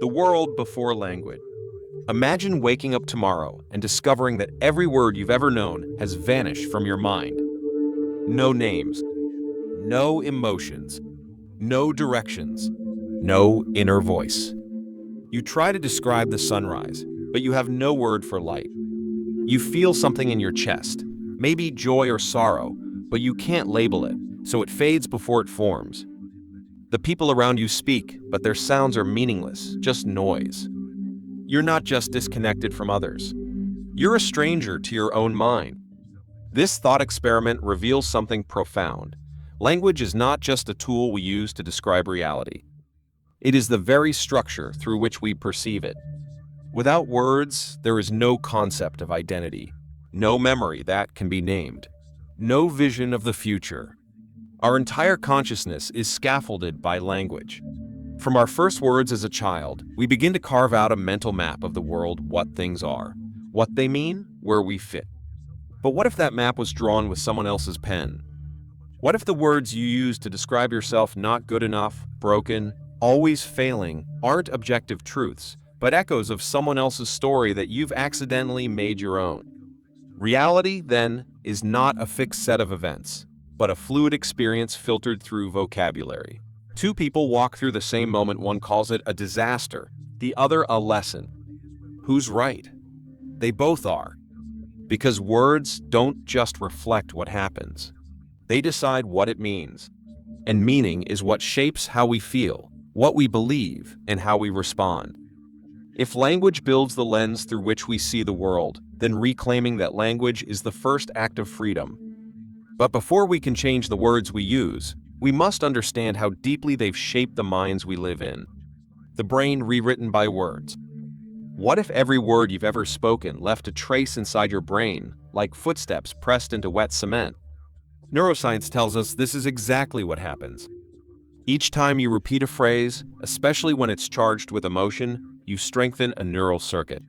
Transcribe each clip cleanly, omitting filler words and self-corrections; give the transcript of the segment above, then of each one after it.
The world before language. Imagine waking up tomorrow and discovering that every word you've ever known has vanished from your mind. No names, no emotions, no directions, no inner voice. You try to describe the sunrise, but you have no word for light. You feel something in your chest, maybe joy or sorrow, but you can't label it, so it fades before it forms. The people around you speak, but their sounds are meaningless, just noise. You're not just disconnected from others. You're a stranger to your own mind. This thought experiment reveals something profound. Language is not just a tool we use to describe reality. It is the very structure through which we perceive it. Without words, there is no concept of identity, no memory that can be named, no vision of the future. Our entire consciousness is scaffolded by language. From our first words as a child, we begin to carve out a mental map of the world, what things are, what they mean, where we fit. But what if that map was drawn with someone else's pen? What if the words you use to describe yourself, not good enough, broken, always failing, aren't objective truths, but echoes of someone else's story that you've accidentally made your own? Reality, then, is not a fixed set of events, but a fluid experience filtered through vocabulary. Two people walk through the same moment, one calls it a disaster, the other a lesson. Who's right? They both are. Because words don't just reflect what happens. They decide what it means. And meaning is what shapes how we feel, what we believe, and how we respond. If language builds the lens through which we see the world, then reclaiming that language is the first act of freedom. But before we can change the words we use, we must understand how deeply they've shaped the minds we live in. The brain rewritten by words. What if every word you've ever spoken left a trace inside your brain, like footsteps pressed into wet cement? Neuroscience tells us this is exactly what happens. Each time you repeat a phrase, especially when it's charged with emotion, you strengthen a neural circuit.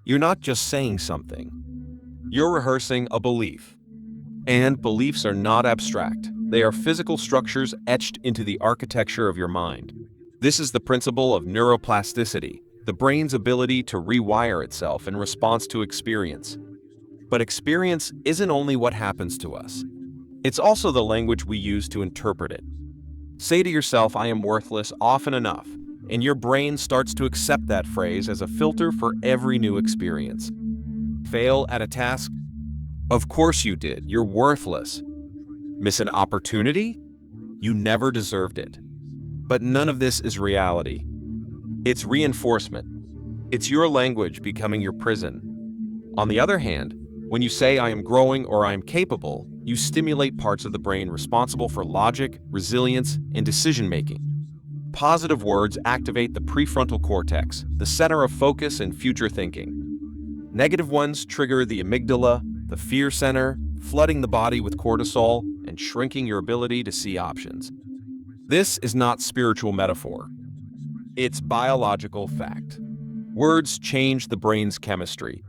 You're not just saying something. You're rehearsing a belief. And beliefs are not abstract. They are physical structures etched into the architecture of your mind. This is the principle of neuroplasticity, the brain's ability to rewire itself in response to experience. But experience isn't only what happens to us. It's also the language we use to interpret it. Say to yourself, "I am worthless," often enough, and your brain starts to accept that phrase as a filter for every new experience. Fail at a task? Of course you did. You're worthless. Miss an opportunity? You never deserved it. But none of this is reality. It's reinforcement. It's your language becoming your prison. On the other hand, when you say "I am growing" or "I am capable," you stimulate parts of the brain responsible for logic, resilience, and decision-making. Positive words activate the prefrontal cortex, the center of focus and future thinking. Negative ones trigger the amygdala, the fear center, flooding the body with cortisol and shrinking your ability to see options. This is not spiritual metaphor. It's biological fact. Words change the brain's chemistry,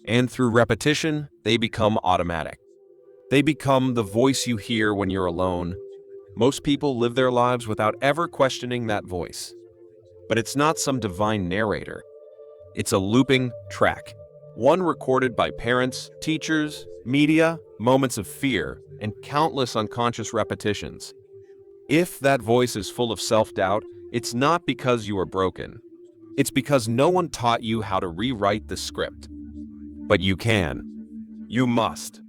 and through repetition, they become automatic. They become the voice you hear when you're alone. Most people live their lives without ever questioning that voice. But it's not some divine narrator. It's a looping track, one recorded by parents, teachers, media, moments of fear, and countless unconscious repetitions. If that voice is full of self-doubt, it's not because you are broken. It's because no one taught you how to rewrite the script. But you can. You must.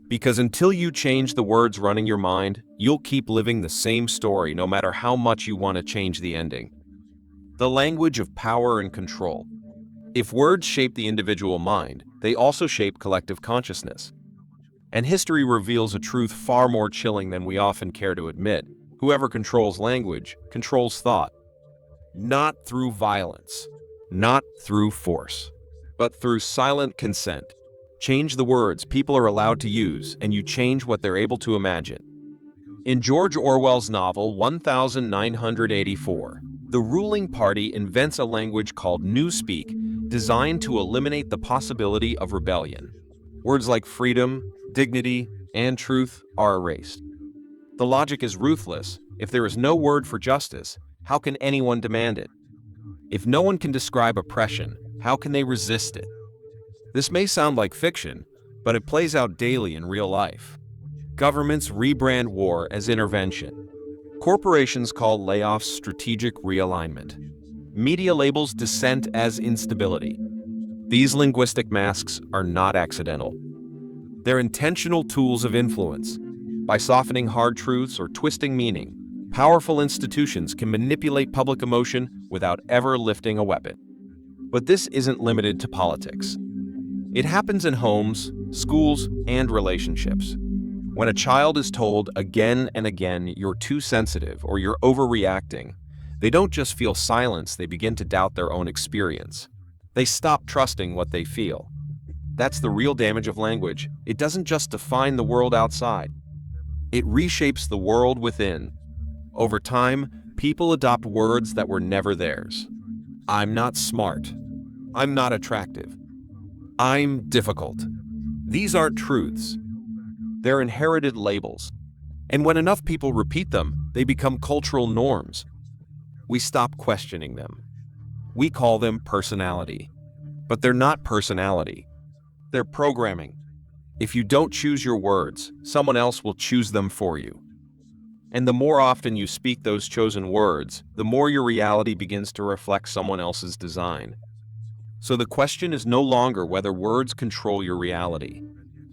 Because until you change the words running your mind, you'll keep living the same story no matter how much you want to change the ending. The language of power and control. If words shape the individual mind, they also shape collective consciousness. And history reveals a truth far more chilling than we often care to admit. Whoever controls language controls thought. Not through violence, not through force, but through silent consent. Change the words people are allowed to use, and you change what they're able to imagine. In George Orwell's novel 1984, the ruling party invents a language called newspeak, designed to eliminate the possibility of rebellion. Words like freedom, dignity, and truth are erased. The logic is ruthless. If there is no word for justice, how can anyone demand it? If no one can describe oppression, how can they resist it? This may sound like fiction, but it plays out daily in real life. Governments rebrand war as intervention. Corporations call layoffs strategic realignment. Media labels dissent as instability. These linguistic masks are not accidental. They're intentional tools of influence. By softening hard truths or twisting meaning, powerful institutions can manipulate public emotion without ever lifting a weapon. But this isn't limited to politics. It happens in homes, schools, and relationships. When a child is told again and again you're too sensitive or you're overreacting, they don't just feel silence, they begin to doubt their own experience. They stop trusting what they feel. That's the real damage of language. It doesn't just define the world outside. It reshapes the world within. Over time, people adopt words that were never theirs. I'm not smart. I'm not attractive. I'm difficult. These aren't truths. They're inherited labels. And when enough people repeat them, they become cultural norms. We stop questioning them. We call them personality. But they're not personality. They're programming. If you don't choose your words, someone else will choose them for you. And the more often you speak those chosen words, the more your reality begins to reflect someone else's design. So the question is no longer whether words control your reality.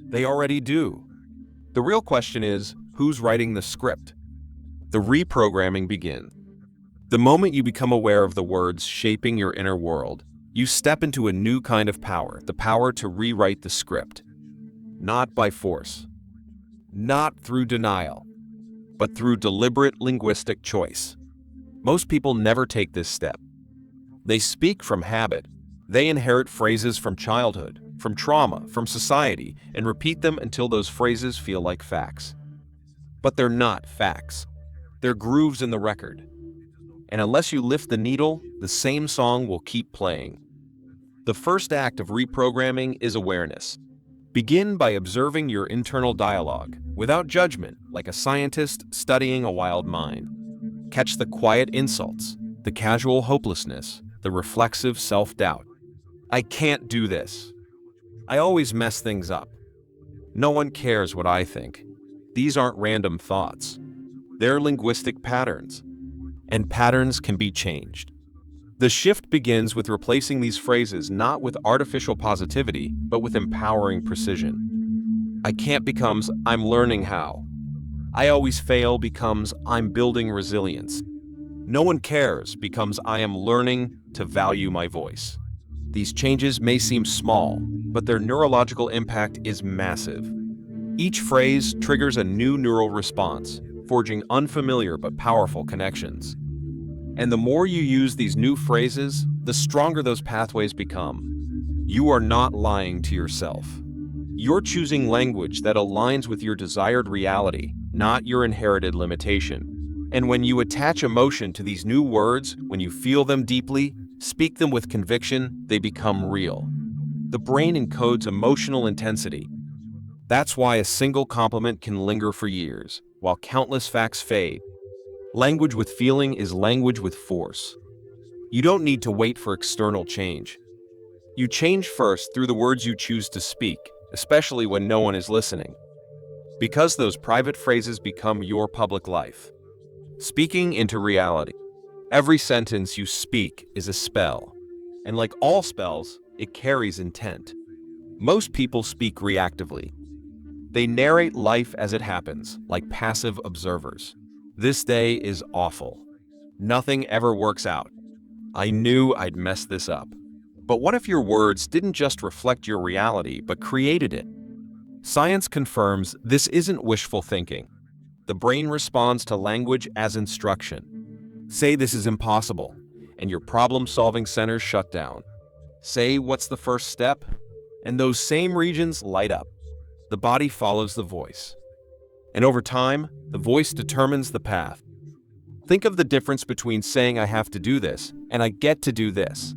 They already do. The real question is, who's writing the script? The reprogramming begins. The moment you become aware of the words shaping your inner world, you step into a new kind of power, the power to rewrite the script. Not by force, not through denial, but through deliberate linguistic choice. Most people never take this step. They speak from habit. They inherit phrases from childhood, from trauma, from society, and repeat them until those phrases feel like facts. But they're not facts. They're grooves in the record. And unless you lift the needle, the same song will keep playing. The first act of reprogramming is awareness. Begin by observing your internal dialogue, without judgment, like a scientist studying a wild mind. Catch the quiet insults, the casual hopelessness, the reflexive self-doubt. I can't do this. I always mess things up. No one cares what I think. These aren't random thoughts. They're linguistic patterns. And patterns can be changed. The shift begins with replacing these phrases not with artificial positivity, but with empowering precision. I can't becomes I'm learning how. I always fail becomes I'm building resilience. No one cares becomes I am learning to value my voice. These changes may seem small, but their neurological impact is massive. Each phrase triggers a new neural response, forging unfamiliar but powerful connections. And the more you use these new phrases, the stronger those pathways become. You are not lying to yourself. You're choosing language that aligns with your desired reality, not your inherited limitation. And when you attach emotion to these new words, when you feel them deeply, speak them with conviction, they become real. The brain encodes emotional intensity. That's why a single compliment can linger for years, while countless facts fade. Language with feeling is language with force. You don't need to wait for external change. You change first through the words you choose to speak, especially when no one is listening. Because those private phrases become your public life. Speaking into reality. Every sentence you speak is a spell. And like all spells, it carries intent. Most people speak reactively. They narrate life as it happens, like passive observers. This day is awful. Nothing ever works out. I knew I'd mess this up. But what if your words didn't just reflect your reality, but created it? Science confirms this isn't wishful thinking. The brain responds to language as instruction. Say this is impossible, and your problem-solving centers shut down. Say what's the first step, and those same regions light up. The body follows the voice. And over time, the voice determines the path. Think of the difference between saying I have to do this and I get to do this.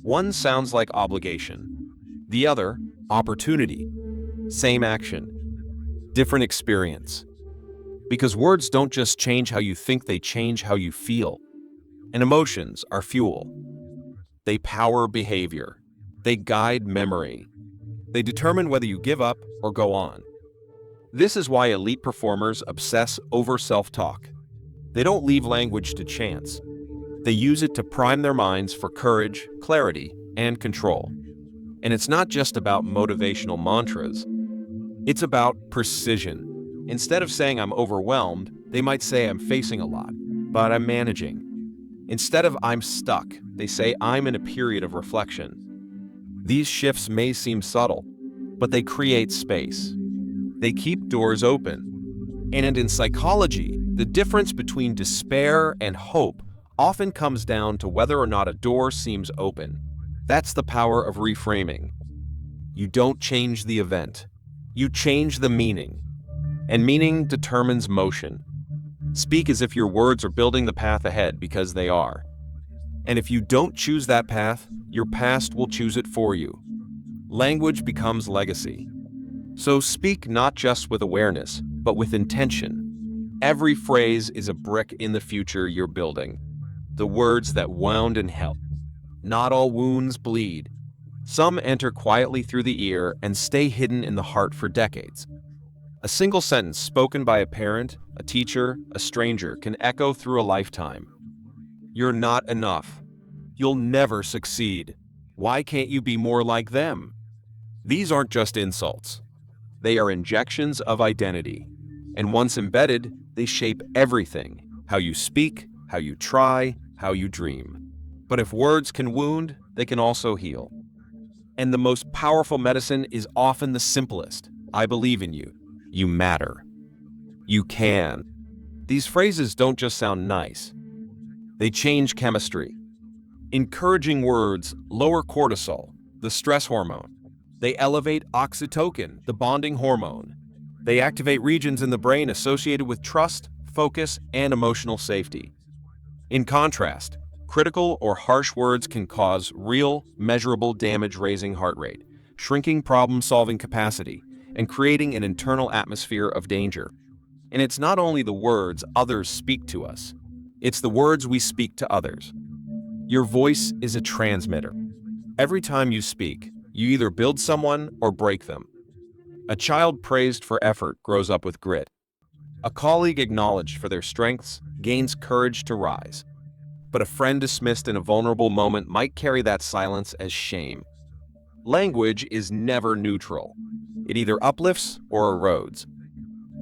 One sounds like obligation. The other, opportunity. Same action. Different experience. Because words don't just change how you think, they change how you feel. And emotions are fuel. They power behavior. They guide memory. They determine whether you give up or go on. This is why elite performers obsess over self-talk. They don't leave language to chance. They use it to prime their minds for courage, clarity, and control. And it's not just about motivational mantras. It's about precision. Instead of saying I'm overwhelmed, they might say I'm facing a lot, but I'm managing. Instead of I'm stuck, they say I'm in a period of reflection. These shifts may seem subtle, but they create space. They keep doors open. And in psychology, the difference between despair and hope often comes down to whether or not a door seems open. That's the power of reframing. You don't change the event. You change the meaning. And meaning determines motion. Speak as if your words are building the path ahead because they are. And if you don't choose that path, your past will choose it for you. Language becomes legacy. So speak not just with awareness, but with intention. Every phrase is a brick in the future you're building. The words that wound and held. Not all wounds bleed. Some enter quietly through the ear and stay hidden in the heart for decades. A single sentence spoken by a parent, a teacher, a stranger can echo through a lifetime. You're not enough. You'll never succeed. Why can't you be more like them? These aren't just insults. They are injections of identity. And once embedded, they shape everything. How you speak, how you try, how you dream. But if words can wound, they can also heal. And the most powerful medicine is often the simplest. I believe in you. You matter. You can. These phrases don't just sound nice. They change chemistry. Encouraging words lower cortisol, the stress hormone. They elevate oxytocin, the bonding hormone. They activate regions in the brain associated with trust, focus, and emotional safety. In contrast, critical or harsh words can cause real, measurable damage, raising heart rate, shrinking problem-solving capacity, and creating an internal atmosphere of danger. And it's not only the words others speak to us, it's the words we speak to others. Your voice is a transmitter. Every time you speak, you either build someone or break them. A child praised for effort grows up with grit. A colleague acknowledged for their strengths gains courage to rise. But a friend dismissed in a vulnerable moment might carry that silence as shame. Language is never neutral. It either uplifts or erodes.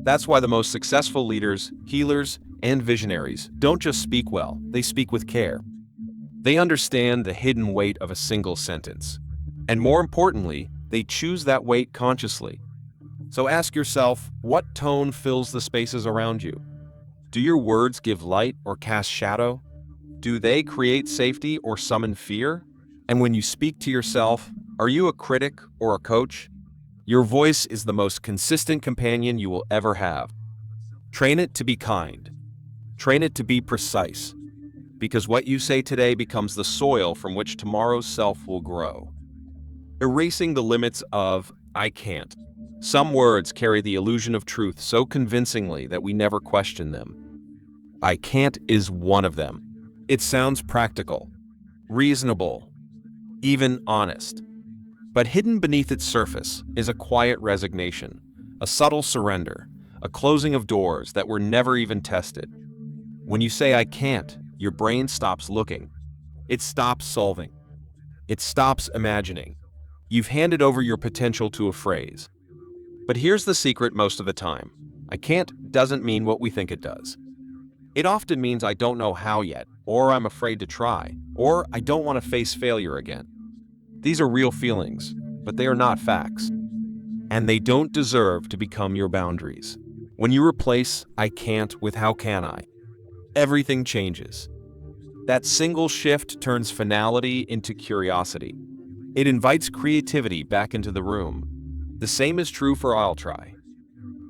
That's why the most successful leaders, healers, and visionaries don't just speak well, they speak with care. They understand the hidden weight of a single sentence. And more importantly, they choose that weight consciously. So ask yourself, what tone fills the spaces around you? Do your words give light or cast shadow? Do they create safety or summon fear? And when you speak to yourself, are you a critic or a coach? Your voice is the most consistent companion you will ever have. Train it to be kind. Train it to be precise. Because what you say today becomes the soil from which tomorrow's self will grow. Erasing the limits of I can't. Some words carry the illusion of truth so convincingly that we never question them. I can't is one of them. It sounds practical, reasonable, even honest. But hidden beneath its surface is a quiet resignation, a subtle surrender, a closing of doors that were never even tested. When you say I can't, your brain stops looking. It stops solving. It stops imagining. You've handed over your potential to a phrase. But here's the secret most of the time. I can't doesn't mean what we think it does. It often means I don't know how yet, or I'm afraid to try, or I don't want to face failure again. These are real feelings, but they are not facts. And they don't deserve to become your boundaries. When you replace I can't with how can I, everything changes. That single shift turns finality into curiosity. It invites creativity back into the room. The same is true for I'll try.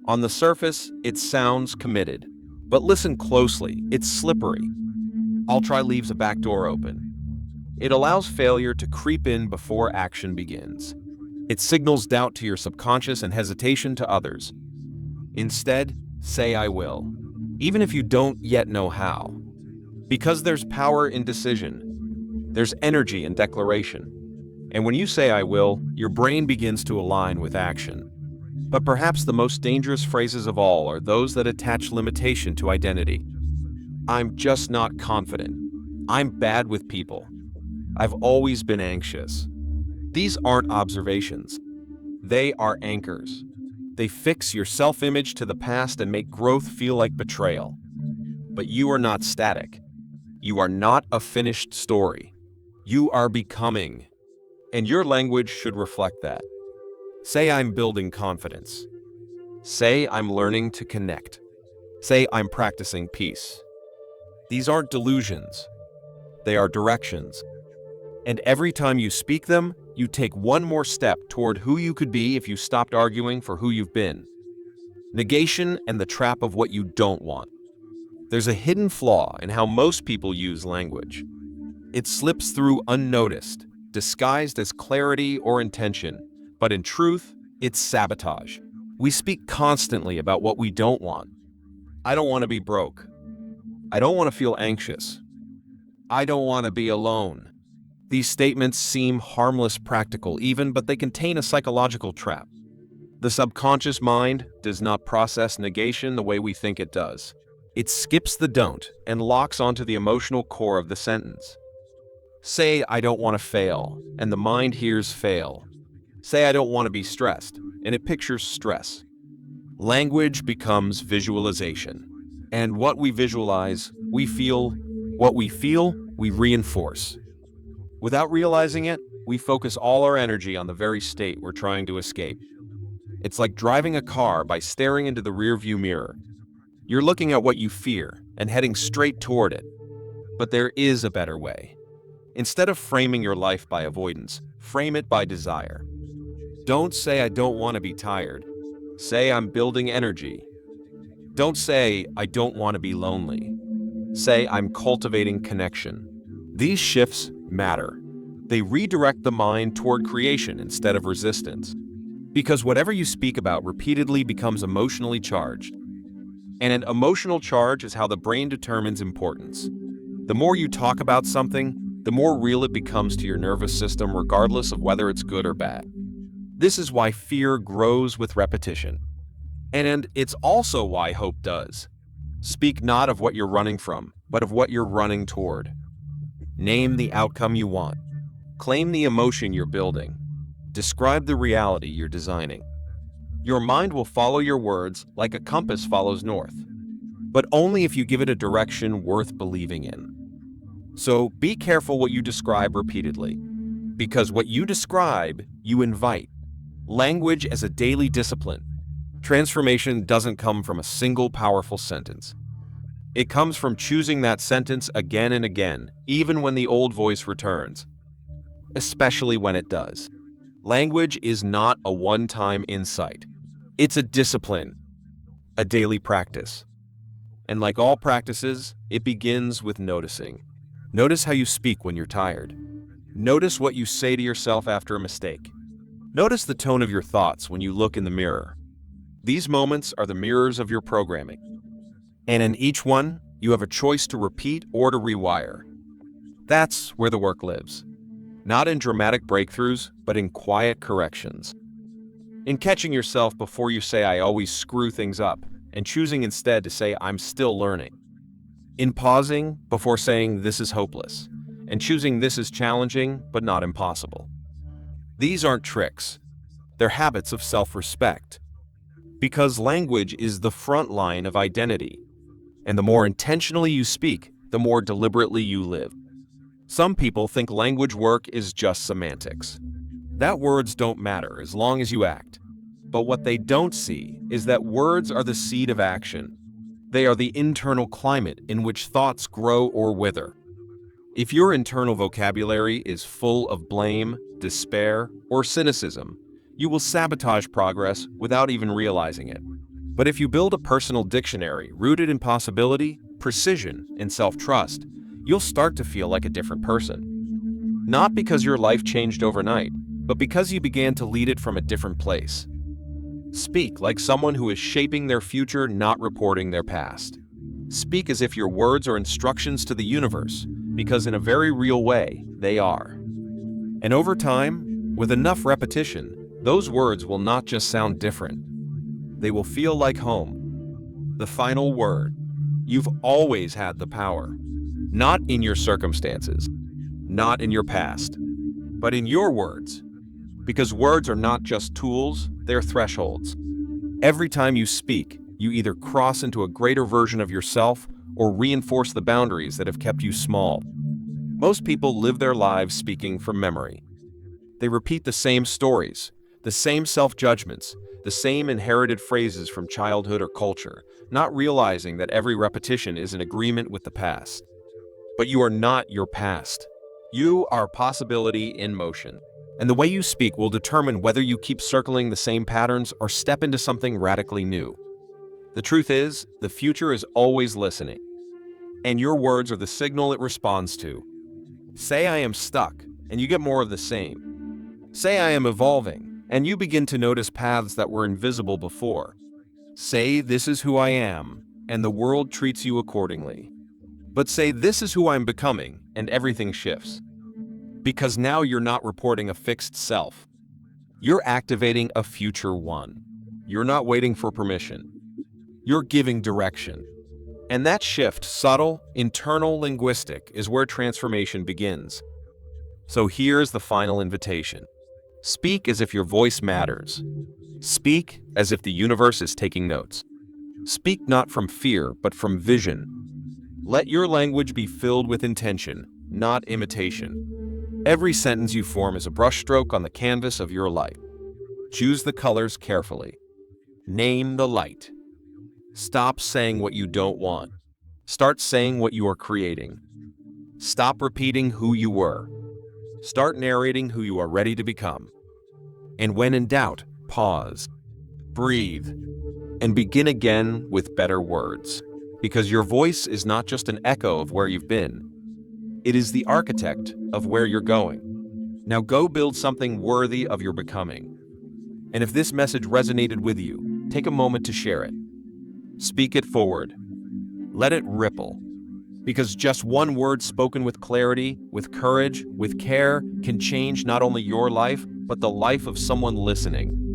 On the surface, it sounds committed, but listen closely, it's slippery. I'll try leaves a back door open. It allows failure to creep in before action begins. It signals doubt to your subconscious and hesitation to others. Instead, say I will, even if you don't yet know how. Because there's power in decision. There's energy in declaration. And when you say "I will," your brain begins to align with action. But perhaps the most dangerous phrases of all are those that attach limitation to identity. I'm just not confident. I'm bad with people. I've always been anxious. These aren't observations. They are anchors. They fix your self-image to the past and make growth feel like betrayal. But you are not static. You are not a finished story. You are becoming. And your language should reflect that. Say I'm building confidence. Say I'm learning to connect. Say I'm practicing peace. These aren't delusions. They are directions. And every time you speak them, you take one more step toward who you could be if you stopped arguing for who you've been. Negation and the trap of what you don't want. There's a hidden flaw in how most people use language. It slips through unnoticed, disguised as clarity or intention, but in truth, it's sabotage. We speak constantly about what we don't want. I don't want to be broke. I don't want to feel anxious. I don't want to be alone. These statements seem harmless, practical even, but they contain a psychological trap. The subconscious mind does not process negation the way we think it does. It skips the don't and locks onto the emotional core of the sentence. Say I don't want to fail, and the mind hears fail. Say I don't want to be stressed, and it pictures stress. Language becomes visualization. And what we visualize, we feel. What we feel, we reinforce. Without realizing it, we focus all our energy on the very state we're trying to escape. It's like driving a car by staring into the rearview mirror. You're looking at what you fear and heading straight toward it. But there is a better way. Instead of framing your life by avoidance, frame it by desire. Don't say I don't want to be tired. Say I'm building energy. Don't say I don't want to be lonely. Say I'm cultivating connection. These shifts matter. They redirect the mind toward creation instead of resistance. Because whatever you speak about repeatedly becomes emotionally charged. And an emotional charge is how the brain determines importance. The more you talk about something, the more real it becomes to your nervous system, regardless of whether it's good or bad. This is why fear grows with repetition. And it's also why hope does. Speak not of what you're running from, but of what you're running toward. Name the outcome you want. Claim the emotion you're building. Describe the reality you're designing. Your mind will follow your words like a compass follows north, but only if you give it a direction worth believing in. So be careful what you describe repeatedly, because what you describe, you invite. Language as a daily discipline. Transformation doesn't come from a single powerful sentence. It comes from choosing that sentence again and again, even when the old voice returns. Especially when it does. Language is not a one-time insight. It's a discipline, a daily practice. And like all practices, it begins with noticing. Notice how you speak when you're tired. Notice what you say to yourself after a mistake. Notice the tone of your thoughts when you look in the mirror. These moments are the mirrors of your programming. And in each one, you have a choice to repeat or to rewire. That's where the work lives. Not in dramatic breakthroughs, but in quiet corrections. In catching yourself before you say I always screw things up, and choosing instead to say I'm still learning. In pausing before saying this is hopeless, and choosing this is challenging but not impossible. These aren't tricks. They're habits of self-respect. Because language is the front line of identity. And the more intentionally you speak, the more deliberately you live. Some people think language work is just semantics. That words don't matter as long as you act. But what they don't see is that words are the seed of action. They are the internal climate in which thoughts grow or wither. If your internal vocabulary is full of blame, despair, or cynicism, you will sabotage progress without even realizing it. But if you build a personal dictionary rooted in possibility, precision, and self-trust, you'll start to feel like a different person. Not because your life changed overnight, but because you began to lead it from a different place. Speak like someone who is shaping their future, not reporting their past. Speak as if your words are instructions to the universe, because in a very real way, they are. And over time, with enough repetition, those words will not just sound different. They will feel like home. The final word. You've always had the power. Not in your circumstances, not in your past, but in your words. Because words are not just tools, they're thresholds. Every time you speak, you either cross into a greater version of yourself or reinforce the boundaries that have kept you small. Most people live their lives speaking from memory. They repeat the same stories, the same self-judgments, the same inherited phrases from childhood or culture, not realizing that every repetition is an agreement with the past. But you are not your past. You are possibility in motion. And the way you speak will determine whether you keep circling the same patterns or step into something radically new. The truth is, the future is always listening. And your words are the signal it responds to. Say I am stuck, and you get more of the same. Say I am evolving, and you begin to notice paths that were invisible before. Say this is who I am, and the world treats you accordingly. But say this is who I'm becoming, and everything shifts. Because now you're not reporting a fixed self. You're activating a future one. You're not waiting for permission. You're giving direction. And that shift, subtle, internal, linguistic, is where transformation begins. So here's the final invitation. Speak as if your voice matters. Speak as if the universe is taking notes. Speak not from fear, but from vision. Let your language be filled with intention, not imitation. Every sentence you form is a brushstroke on the canvas of your life. Choose the colors carefully. Name the light. Stop saying what you don't want. Start saying what you are creating. Stop repeating who you were. Start narrating who you are ready to become. And when in doubt, pause, breathe, and begin again with better words. Because your voice is not just an echo of where you've been. It is the architect of where you're going. Now go build something worthy of your becoming. And if this message resonated with you, take a moment to share it. Speak it forward. Let it ripple. Because just one word spoken with clarity, with courage, with care, can change not only your life, but the life of someone listening.